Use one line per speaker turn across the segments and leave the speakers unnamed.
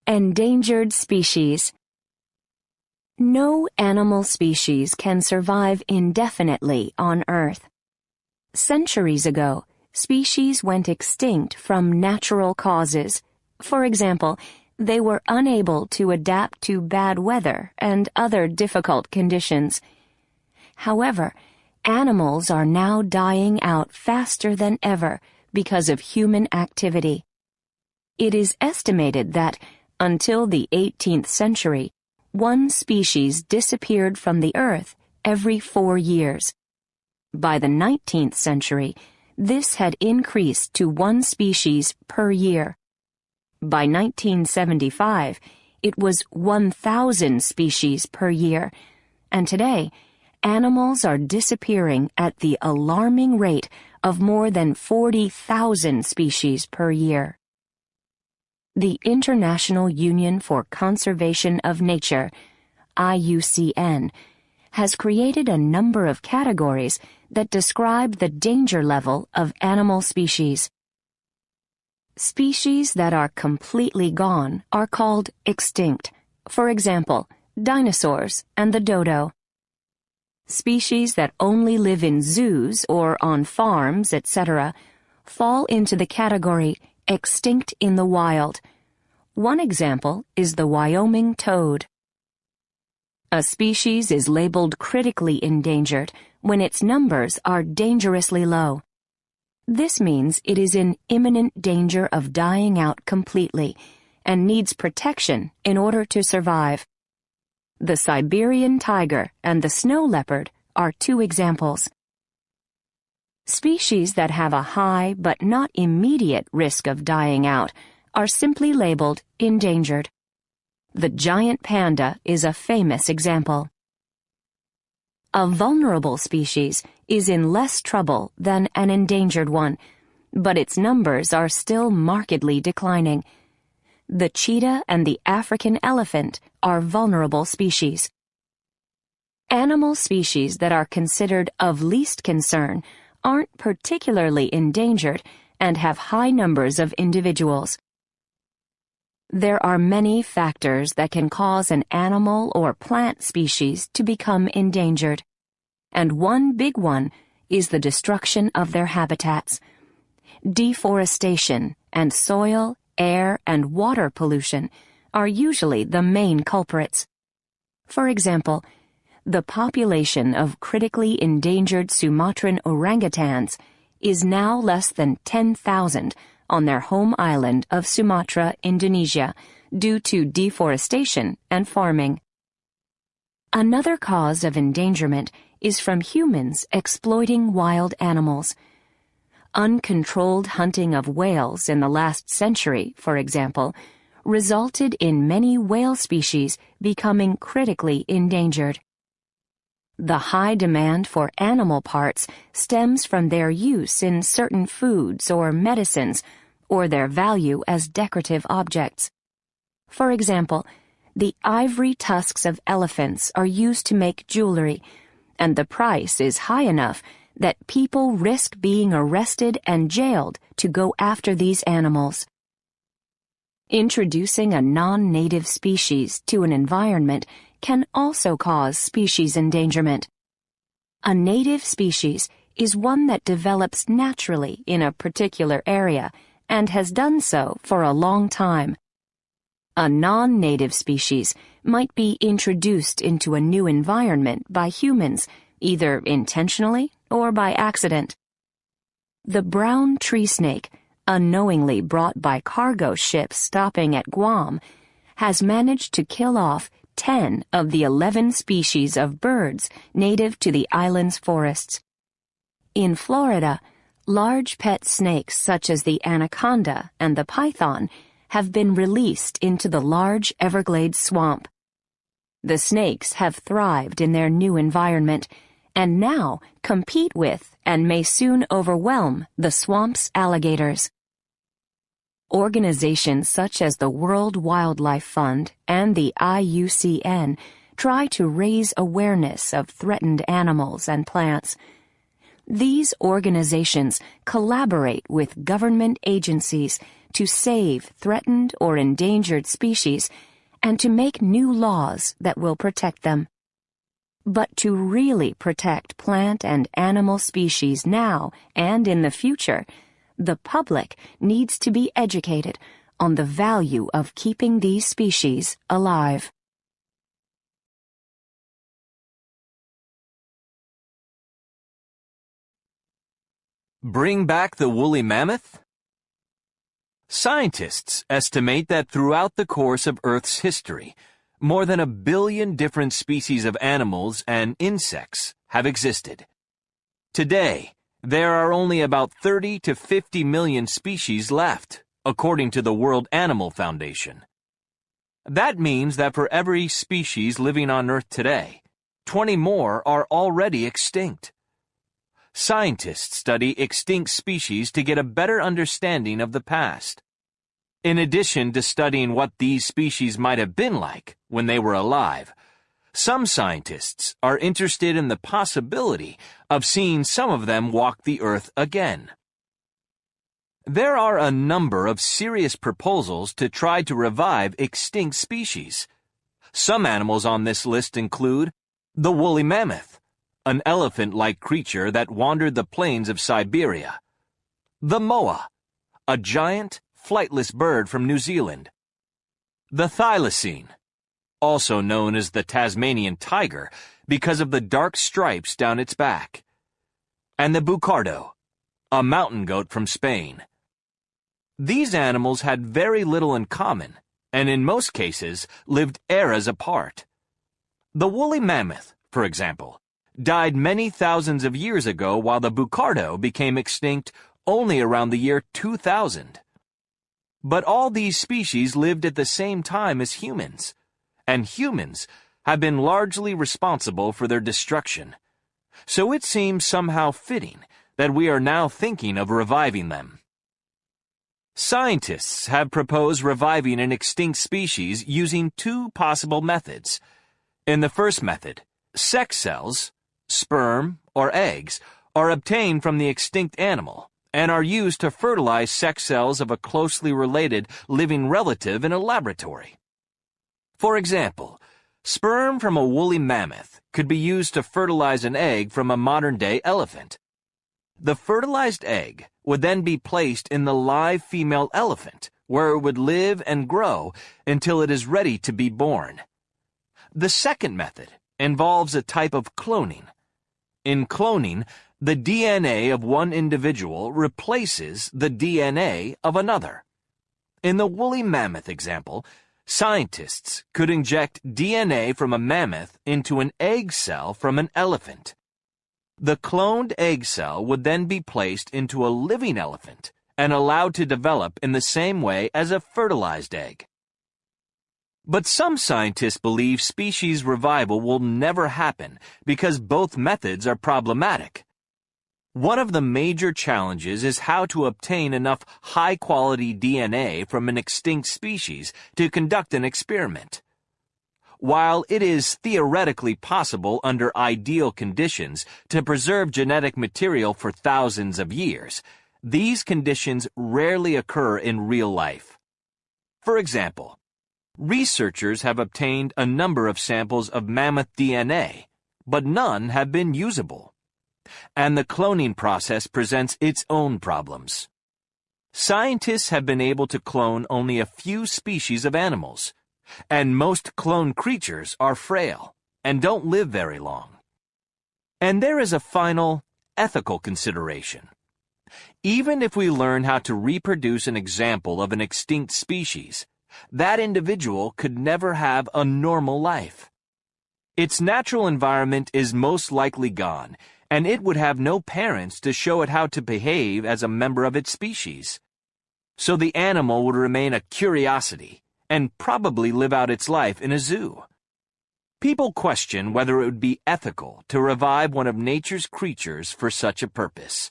Endangered species. No animal species can survive indefinitely on Earth. Centuries ago, species went extinct from natural causes. For example, they were unable to adapt to bad weather and other difficult conditions. However, animals are now dying out faster than ever because of human activity. It is estimated that, until the 18th century, one species disappeared from the Earth every 4 years. By the 19th century, this had increased to one species per year. By 1975, it was 1,000 species per year, and today, animals are disappearing at the alarming rate of more than 40,000 species per year. The International Union for Conservation of Nature, IUCN, has created a number of categories that describe the danger level of animal species. Species that are completely gone are called extinct. For example, dinosaurs and the dodo. Species that only live in zoos or on farms, etc., fall into the category extinct in the wild. One example is the Wyoming toad. A species is labeled critically endangered when its numbers are dangerously low. This means it is in imminent danger of dying out completely and needs protection in order to survive. The Siberian tiger and the snow leopard are two examples. Species that have a high but not immediate risk of dying out are simply labeled endangered. The giant panda is a famous example. A vulnerable species is in less trouble than an endangered one, but its numbers are still markedly declining. The cheetah and the African elephant are vulnerable species. Animal species that are considered of least concern aren't particularly endangered and have high numbers of individuals. There are many factors that can cause an animal or plant species to become endangered, and one big one is the destruction of their habitats. Deforestation and soil, air, and water pollution are usually the main culprits. For example, the population of critically endangered Sumatran orangutans is now less than 10,000 on their home island of Sumatra, Indonesia, due to deforestation and farming. Another cause of endangerment is from humans exploiting wild animals. Uncontrolled hunting of whales in the last century, for example, resulted in many whale species becoming critically endangered. The high demand for animal parts stems from their use in certain foods or medicines, or their value as decorative objects. For example, the ivory tusks of elephants are used to make jewelry, and the price is high enough that people risk being arrested and jailed to go after these animals. Introducing a non-native species to an environment can also cause species endangerment. A native species is one that develops naturally in a particular area and has done so for a long time. A non-native species might be introduced into a new environment by humans, either intentionally or by accident. The brown tree snake, unknowingly brought by cargo ships stopping at Guam, has managed to kill off 10 of the 11 species of birds native to the island's forests. In Florida, large pet snakes such as the anaconda and the python have been released into the large Everglades swamp. The snakes have thrived in their new environment and now compete with and may soon overwhelm the swamp's alligators. Organizations such as the World Wildlife Fund and the IUCN try to raise awareness of threatened animals and plants. These organizations collaborate with government agencies to save threatened or endangered species and to make new laws that will protect them. But to really protect plant and animal species now and in the future, the public needs to be educated on the value of keeping these species alive.
Bring back the woolly mammoth? Scientists estimate that throughout the course of Earth's history, more than 1 billion different species of animals and insects have existed. Today, there are only about 30 to 50 million species left, according to the World Animal Foundation. That means that for every species living on Earth today, 20 more are already extinct. Scientists study extinct species to get a better understanding of the past. In addition to studying what these species might have been like when they were alive, some scientists are interested in the possibility of seeing some of them walk the Earth again. There are a number of serious proposals to try to revive extinct species. Some animals on this list include the woolly mammoth, an elephant-like creature that wandered the plains of Siberia; the moa, a giant, flightless bird from New Zealand; the thylacine, also known as the Tasmanian tiger because of the dark stripes down its back; and the bucardo, a mountain goat from Spain. These animals had very little in common, and in most cases lived eras apart. The woolly mammoth, for example, died many thousands of years ago, while the bucardo became extinct only around the year 2000. But all these species lived at the same time as humans, and humans have been largely responsible for their destruction. So it seems somehow fitting that we are now thinking of reviving them. Scientists have proposed reviving an extinct species using 2 possible methods. In the first method, sex cells, sperm or eggs, are obtained from the extinct animal and are used to fertilize sex cells of a closely related living relative in a laboratory. For example, sperm from a woolly mammoth could be used to fertilize an egg from a modern-day elephant. The fertilized egg would then be placed in the live female elephant, where it would live and grow until it is ready to be born. The second method involves a type of cloning. In cloning, the DNA of one individual replaces the DNA of another. In the woolly mammoth example, scientists could inject DNA from a mammoth into an egg cell from an elephant. The cloned egg cell would then be placed into a living elephant and allowed to develop in the same way as a fertilized egg. But some scientists believe species revival will never happen because both methods are problematic. One of the major challenges is how to obtain enough high-quality DNA from an extinct species to conduct an experiment. While it is theoretically possible under ideal conditions to preserve genetic material for thousands of years, these conditions rarely occur in real life. For example, researchers have obtained a number of samples of mammoth DNA, but none have been usable. And the cloning process presents its own problems. Scientists have been able to clone only a few species of animals, and most cloned creatures are frail and don't live very long. And there is a final ethical consideration. Even if we learn how to reproduce an example of an extinct species, that individual could never have a normal life. Its natural environment is most likely gone, and it would have no parents to show it how to behave as a member of its species. So the animal would remain a curiosity and probably live out its life in a zoo. People question whether it would be ethical to revive one of nature's creatures for such a purpose.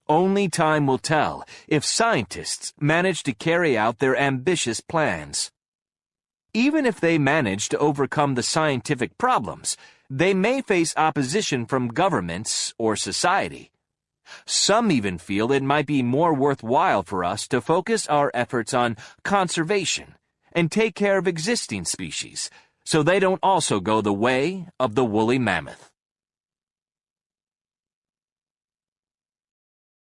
Only time will tell if scientists manage to carry out their ambitious plans. Even if they manage to overcome the scientific problems, they may face opposition from governments or society. Some even feel it might be more worthwhile for us to focus our efforts on conservation and take care of existing species, so they don't also go the way of the woolly mammoth.